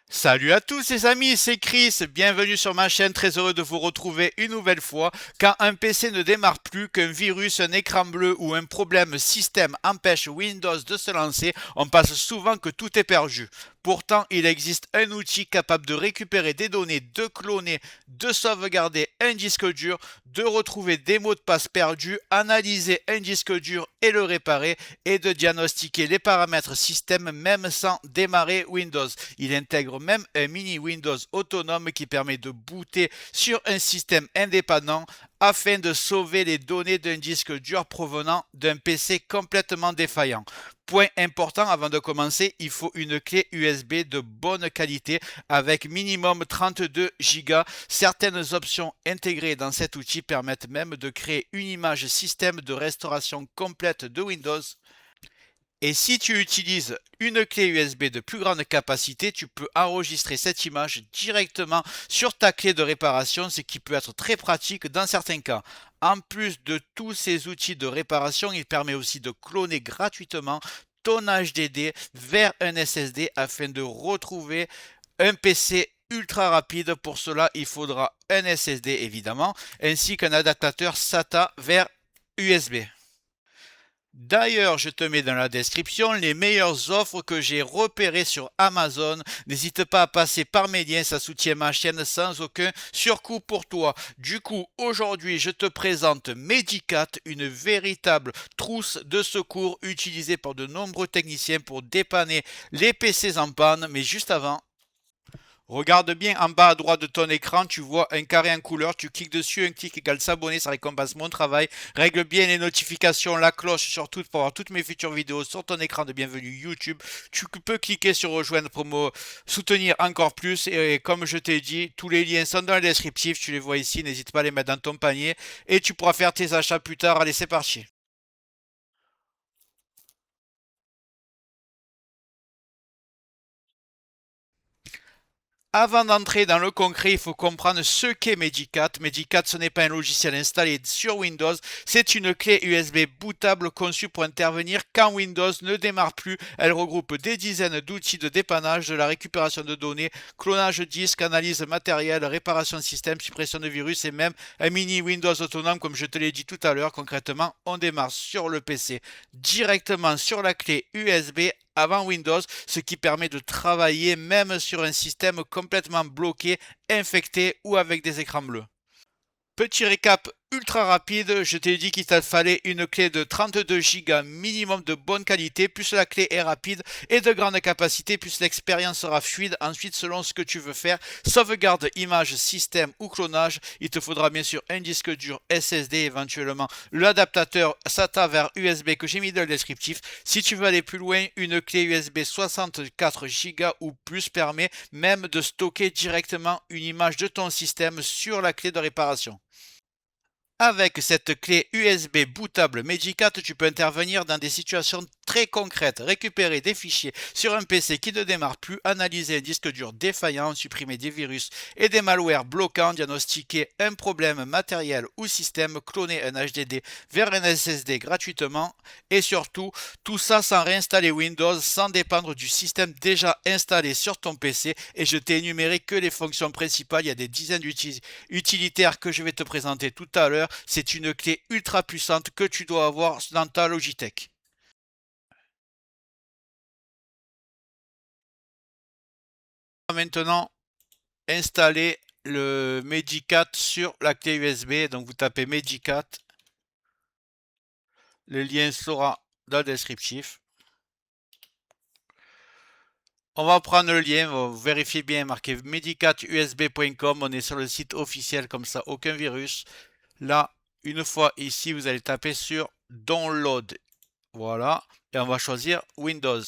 Salut à tous les amis, c'est Chris, bienvenue sur ma chaîne, très heureux de vous retrouver une nouvelle fois. Quand un PC ne démarre plus, qu'un virus, un écran bleu ou un problème système empêche Windows de se lancer, on pense souvent que tout est perdu. Pourtant, il existe un outil capable de récupérer des données, de cloner, de sauvegarder un disque dur, de retrouver des mots de passe perdus, analyser un disque dur et le réparer, et de diagnostiquer les paramètres système même sans démarrer Windows. Il intègre même un mini Windows autonome qui permet de booter sur un système indépendant afin de sauver les données d'un disque dur provenant d'un PC complètement défaillant. Point important avant de commencer, il faut une clé USB de bonne qualité avec minimum 32 Go. Certaines options intégrées dans cet outil permettent même de créer une image système de restauration complète de Windows. Et si tu utilises une clé USB de plus grande capacité, tu peux enregistrer cette image directement sur ta clé de réparation, ce qui peut être très pratique dans certains cas. En plus de tous ces outils de réparation, il permet aussi de cloner gratuitement ton HDD vers un SSD afin de retrouver un PC ultra rapide. Pour cela, il faudra un SSD évidemment, ainsi qu'un adaptateur SATA vers USB. D'ailleurs, je te mets dans la description les meilleures offres que j'ai repérées sur Amazon. N'hésite pas à passer par mes liens, ça soutient ma chaîne sans aucun surcoût pour toi. Du coup, aujourd'hui, je te présente Medicat, une véritable trousse de secours utilisée par de nombreux techniciens pour dépanner les PC en panne. Mais juste avant, regarde bien en bas à droite de ton écran, tu vois un carré en couleur, tu cliques dessus, un clic égale s'abonner, ça récompense mon travail. Règle bien les notifications, la cloche surtout pour avoir toutes mes futures vidéos sur ton écran de bienvenue YouTube. Tu peux cliquer sur rejoindre pour me soutenir encore plus et comme je t'ai dit, tous les liens sont dans le descriptif, tu les vois ici, n'hésite pas à les mettre dans ton panier et tu pourras faire tes achats plus tard. Allez, c'est parti. Avant d'entrer dans le concret, il faut comprendre ce qu'est Medicat. Medicat, ce n'est pas un logiciel installé sur Windows, c'est une clé USB bootable conçue pour intervenir quand Windows ne démarre plus. Elle regroupe des dizaines d'outils de dépannage, de la récupération de données, clonage disque, analyse matérielle, réparation de système, suppression de virus et même un mini Windows autonome comme je te l'ai dit tout à l'heure. Concrètement, on démarre sur le PC directement sur la clé USB avant Windows, ce qui permet de travailler même sur un système complètement bloqué, infecté ou avec des écrans bleus. Petit récap ultra rapide, je t'ai dit qu'il te fallait une clé de 32 Go minimum de bonne qualité, plus la clé est rapide et de grande capacité, plus l'expérience sera fluide. Ensuite, selon ce que tu veux faire, sauvegarde, image, système ou clonage, il te faudra bien sûr un disque dur SSD, éventuellement l'adaptateur SATA vers USB que j'ai mis dans le descriptif. Si tu veux aller plus loin, une clé USB 64 Go ou plus permet même de stocker directement une image de ton système sur la clé de réparation. Avec cette clé USB bootable Medicat, tu peux intervenir dans des situations très concrètes, récupérer des fichiers sur un PC qui ne démarre plus, analyser un disque dur défaillant, supprimer des virus et des malwares bloquants, diagnostiquer un problème matériel ou système, cloner un HDD vers un SSD gratuitement et surtout, tout ça sans réinstaller Windows, sans dépendre du système déjà installé sur ton PC. Et je t'ai énuméré que les fonctions principales, il y a des dizaines utilitaires que je vais te présenter tout à l'heure. C'est une clé ultra puissante que tu dois avoir dans ta Logitech. Maintenant, installer le Medicat sur la clé USB. Donc vous tapez Medicat, le lien sera dans le descriptif. On va prendre le lien, vous vérifiez bien, marqué medicatusb.com, on est sur le site officiel comme ça, aucun virus. Là, une fois ici, vous allez taper sur Download. Voilà, et on va choisir Windows.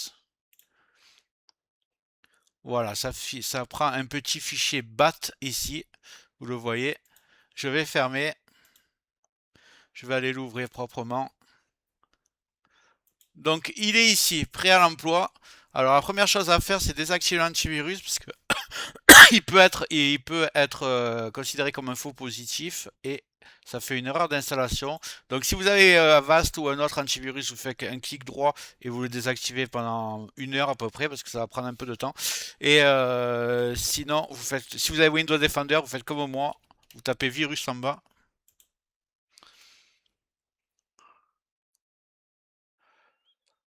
Voilà, ça prend un petit fichier BAT ici, vous le voyez. Je vais fermer, je vais aller l'ouvrir proprement. Donc il est ici, prêt à l'emploi. Alors la première chose à faire, c'est désactiver l'antivirus parce que il peut être considéré comme un faux positif et ça fait une erreur d'installation. Donc si vous avez Avast ou un autre antivirus, vous faites un clic droit et vous le désactivez pendant 1 heure à peu près, parce que ça va prendre un peu de temps. Et sinon, si vous avez Windows Defender, vous faites comme moi, vous tapez virus en bas.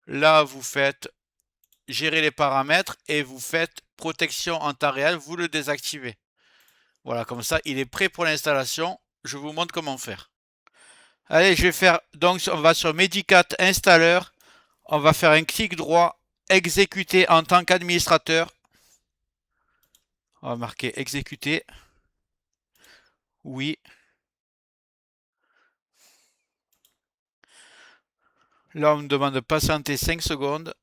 Là, vous faites gérer les paramètres et vous faites protection en temps réel, vous le désactivez. Voilà, comme ça, il est prêt pour l'installation. Je vous montre comment faire. Allez, je vais faire, donc on va sur Medicat Installer, on va faire un clic droit, exécuter en tant qu'administrateur. On va marquer exécuter. Oui. Là, on me demande de patienter 5 secondes.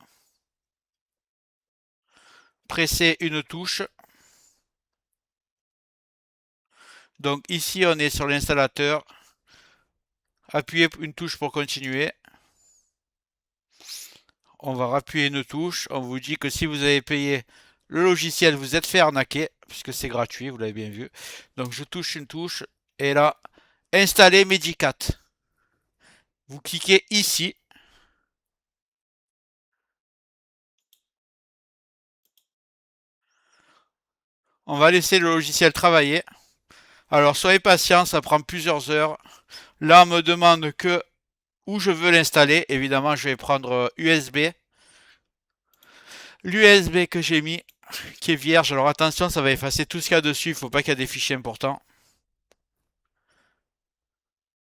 Pressez une touche. Donc ici, on est sur l'installateur. Appuyez une touche pour continuer. On va appuyer une touche. On vous dit que si vous avez payé le logiciel, vous êtes fait arnaquer, puisque c'est gratuit, vous l'avez bien vu. Donc je touche une touche, et là, installer Medicat. Vous cliquez ici. On va laisser le logiciel travailler. Alors soyez patient, ça prend plusieurs heures. Là, on me demande que où je veux l'installer. Évidemment, je vais prendre USB. L'USB que j'ai mis, qui est vierge. Alors attention, ça va effacer tout ce qu'il y a dessus. Il ne faut pas qu'il y ait des fichiers importants.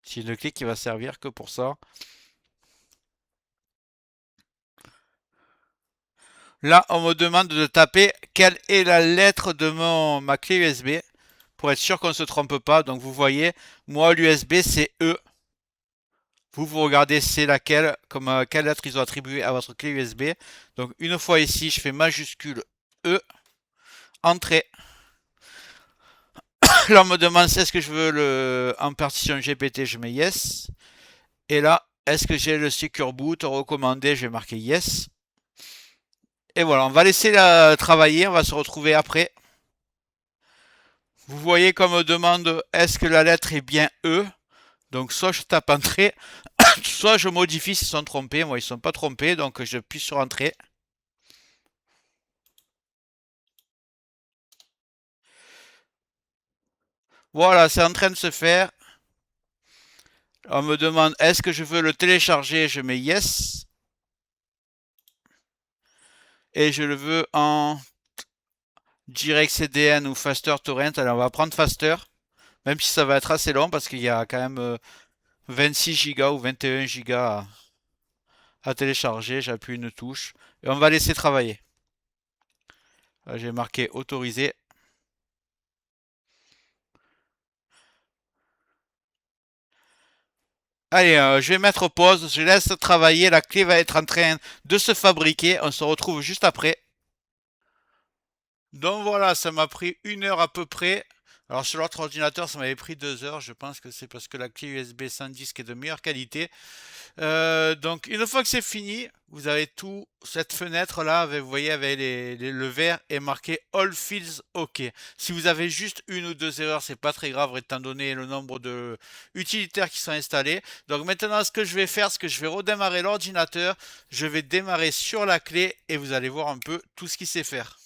C'est une clé qui va servir que pour ça. Là, on me demande de taper quelle est la lettre de ma clé USB pour être sûr qu'on ne se trompe pas. Donc vous voyez, moi l'USB c'est E. Vous regardez c'est laquelle, comme quelle lettre ils ont attribué à votre clé USB. Donc une fois ici, je fais majuscule E, entrée. Là, on me demande si est-ce que je veux en partition GPT, je mets yes. Et là, est-ce que j'ai le Secure Boot recommandé, je vais marquer yes. Et voilà, on va laisser travailler, on va se retrouver après. Vous voyez comme me demande est-ce que la lettre est bien E. Donc soit je tape entrée, soit je modifie s'ils sont trompés. Moi ils ne sont pas trompés, donc je appuie sur entrée. Voilà, c'est en train de se faire. On me demande est-ce que je veux le télécharger, je mets yes. Et je le veux en Direct CDN ou Faster Torrent. Alors on va prendre Faster, même si ça va être assez long parce qu'il y a quand même 26 Go ou 21 Go à télécharger. J'appuie une touche et on va laisser travailler. Là, j'ai marqué autoriser. Allez, je vais mettre pause, je laisse travailler, la clé va être en train de se fabriquer, on se retrouve juste après. Donc voilà, ça m'a pris 1 heure à peu près. Alors sur l'autre ordinateur, ça m'avait pris 2 heures. Je pense que c'est parce que la clé USB sans disque est de meilleure qualité. Donc une fois que c'est fini, vous avez tout cette fenêtre là, vous voyez avec le vert est marqué All Fields OK. Si vous avez juste une ou deux erreurs, c'est pas très grave étant donné le nombre de utilitaires qui sont installés. Donc maintenant ce que je vais faire, c'est que je vais redémarrer l'ordinateur, je vais démarrer sur la clé et vous allez voir un peu tout ce qu'il sait faire.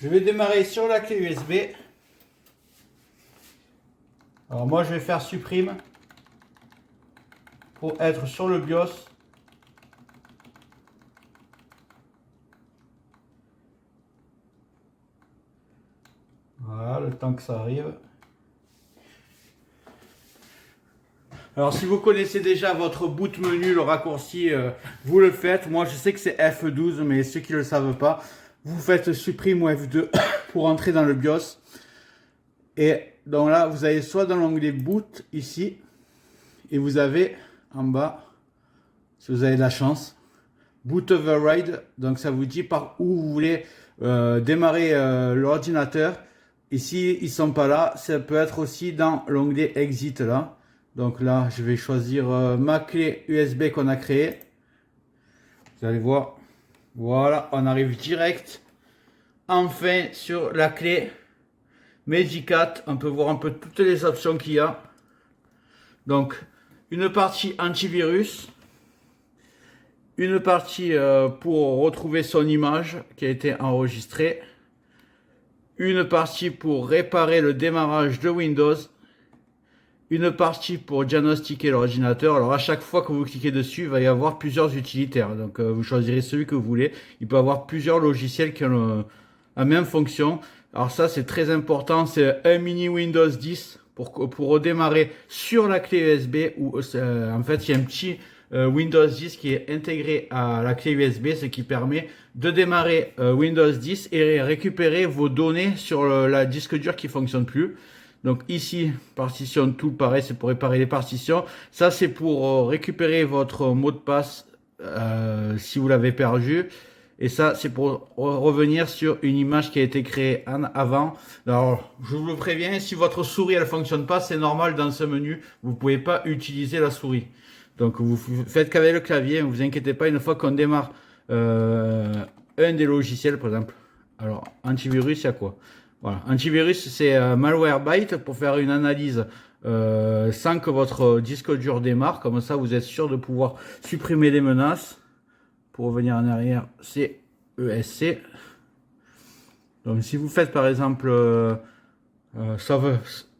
Je vais démarrer sur la clé USB. Alors moi je vais faire supprime pour être sur le BIOS. Voilà, le temps que ça arrive. Alors si vous connaissez déjà votre boot menu, le raccourci, vous le faites. Moi je sais que c'est F12, mais ceux qui ne le savent pas, vous faites supprime ou F2 pour entrer dans le BIOS. Et donc là, vous avez soit dans l'onglet boot ici, et vous avez en bas, si vous avez de la chance, boot override. Donc ça vous dit par où vous voulez démarrer l'ordinateur. Et s'ils ne sont pas là, ça peut être aussi dans l'onglet exit là. Donc là, je vais choisir ma clé USB qu'on a créée. Vous allez voir. Voilà, on arrive direct enfin sur la clé Magicat, on peut voir un peu toutes les options qu'il y a. Donc, une partie antivirus, une partie pour retrouver son image qui a été enregistrée, une partie pour réparer le démarrage de Windows, une partie pour diagnostiquer l'ordinateur. Alors à chaque fois que vous cliquez dessus, il va y avoir plusieurs utilitaires. Donc vous choisirez celui que vous voulez. Il peut y avoir plusieurs logiciels qui ont la même fonction. Alors ça c'est très important, c'est un mini Windows 10 pour redémarrer sur la clé USB. Ou en fait il y a un petit Windows 10 qui est intégré à la clé USB, ce qui permet de démarrer Windows 10 et récupérer vos données sur la disque dur qui fonctionne plus. Donc ici, partition tout pareil, c'est pour réparer les partitions. Ça, c'est pour récupérer votre mot de passe si vous l'avez perdu. Et ça, c'est pour revenir sur une image qui a été créée avant. Alors, je vous le préviens, si votre souris elle fonctionne pas, c'est normal dans ce menu. Vous pouvez pas utiliser la souris. Donc, vous faites qu'avec le clavier. Ne vous inquiétez pas, une fois qu'on démarre un des logiciels, par exemple. Alors, antivirus, il y a quoi? Voilà. Antivirus, c'est Malwarebytes pour faire une analyse sans que votre disque dur démarre. Comme ça, vous êtes sûr de pouvoir supprimer les menaces. Pour revenir en arrière, c'est ESC. Donc, si vous faites par exemple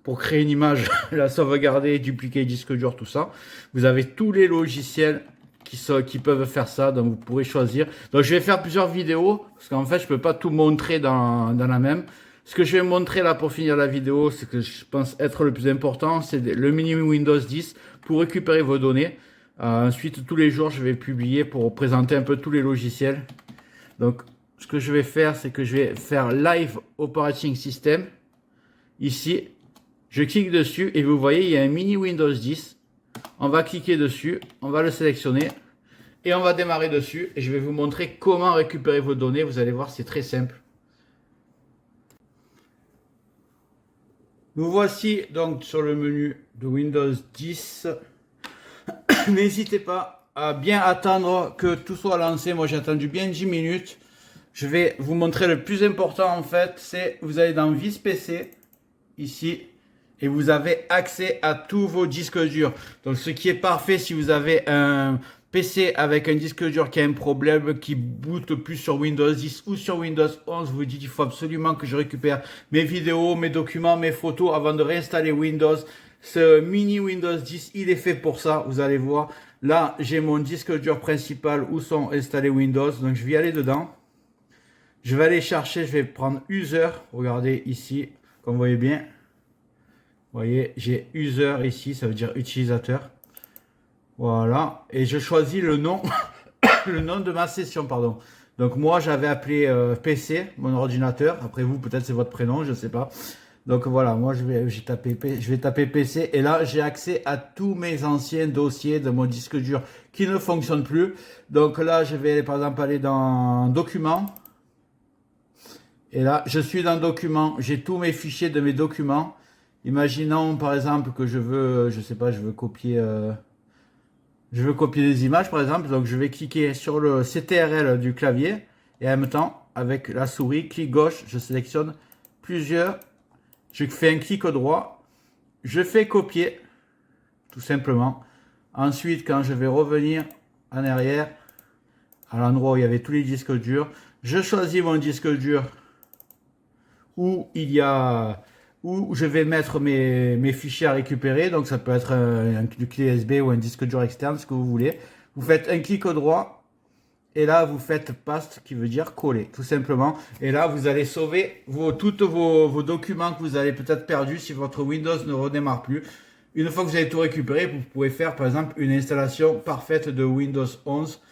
pour créer une image, la sauvegarder, dupliquer disque dur, tout ça, vous avez tous les logiciels qui peuvent faire ça. Donc, vous pourrez choisir. Donc, je vais faire plusieurs vidéos parce qu'en fait, je peux pas tout montrer dans la même. Ce que je vais montrer là pour finir la vidéo, c'est que je pense être le plus important, c'est le mini Windows 10 pour récupérer vos données. Ensuite, tous les jours, je vais publier pour présenter un peu tous les logiciels. Donc, ce que je vais faire, c'est que je vais faire Live Operating System. Ici, je clique dessus et vous voyez, il y a un mini Windows 10. On va cliquer dessus, on va le sélectionner et on va démarrer dessus. Et je vais vous montrer comment récupérer vos données. Vous allez voir, c'est très simple. Nous voici donc sur le menu de Windows 10. N'hésitez pas à bien attendre que tout soit lancé. Moi, j'ai attendu bien 10 minutes. Je vais vous montrer le plus important en fait. C'est vous allez dans Vis PC, ici, et vous avez accès à tous vos disques durs. Donc, ce qui est parfait si vous avez un PC avec un disque dur qui a un problème, qui boote plus sur Windows 10 ou sur Windows 11, vous dites il faut absolument que je récupère mes vidéos, mes documents, mes photos avant de réinstaller Windows. Ce mini Windows 10, il est fait pour ça, vous allez voir. Là, j'ai mon disque dur principal où sont installés Windows, donc je vais aller dedans. Je vais aller chercher, je vais prendre User, regardez ici, comme vous voyez bien. Vous voyez, j'ai User ici, ça veut dire utilisateur. Voilà, et je choisis le nom, le nom de ma session, pardon. Donc moi, j'avais appelé PC, mon ordinateur. Après vous, peut-être c'est votre prénom, je ne sais pas. Donc voilà, moi je vais taper PC et là j'ai accès à tous mes anciens dossiers de mon disque dur qui ne fonctionnent plus. Donc là, je vais par exemple aller dans Documents. Et là, je suis dans Documents, j'ai tous mes fichiers de mes documents. Imaginons par exemple que je veux, je sais pas, je veux copier des images par exemple. Donc je vais cliquer sur le CTRL du clavier et en même temps, avec la souris, clic gauche, je sélectionne plusieurs. Je fais un clic droit, je fais copier, tout simplement. Ensuite, quand je vais revenir en arrière, à l'endroit où il y avait tous les disques durs, je choisis mon disque dur où je vais mettre mes fichiers à récupérer. Donc ça peut être une clé USB ou un disque dur externe, ce que vous voulez. Vous faites un clic droit. Et là, vous faites paste qui veut dire coller, tout simplement. Et là, vous allez sauver tous vos documents que vous avez peut-être perdus si votre Windows ne redémarre plus. Une fois que vous avez tout récupéré, vous pouvez faire par exemple une installation parfaite de Windows 11,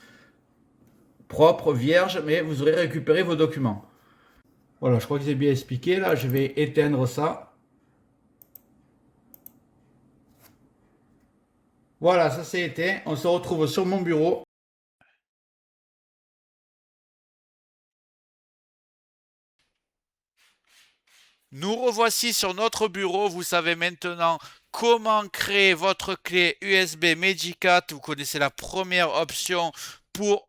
propre, vierge, mais vous aurez récupéré vos documents. Voilà, je crois que j'ai bien expliqué. Là, je vais éteindre ça. Voilà, ça c'est éteint. On se retrouve sur mon bureau. Nous revoici sur notre bureau. Vous savez maintenant comment créer votre clé USB Magicat. Vous connaissez la première option pour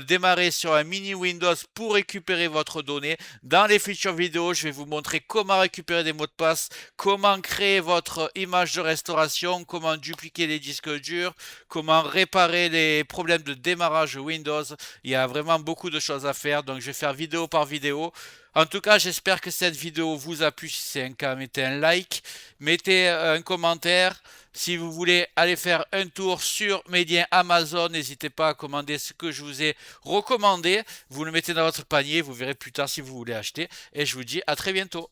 démarrer sur un mini Windows pour récupérer votre donnée. Dans les futures vidéos, je vais vous montrer comment récupérer des mots de passe, comment créer votre image de restauration, comment dupliquer les disques durs, comment réparer les problèmes de démarrage Windows. Il y a vraiment beaucoup de choses à faire, donc je vais faire vidéo par vidéo. En tout cas, j'espère que cette vidéo vous a plu. Si c'est un cas, mettez un like, mettez un commentaire. Si vous voulez aller faire un tour sur mes liens Amazon, n'hésitez pas à commander ce que je vous ai recommandé. Vous le mettez dans votre panier, vous verrez plus tard si vous voulez acheter. Et je vous dis à très bientôt.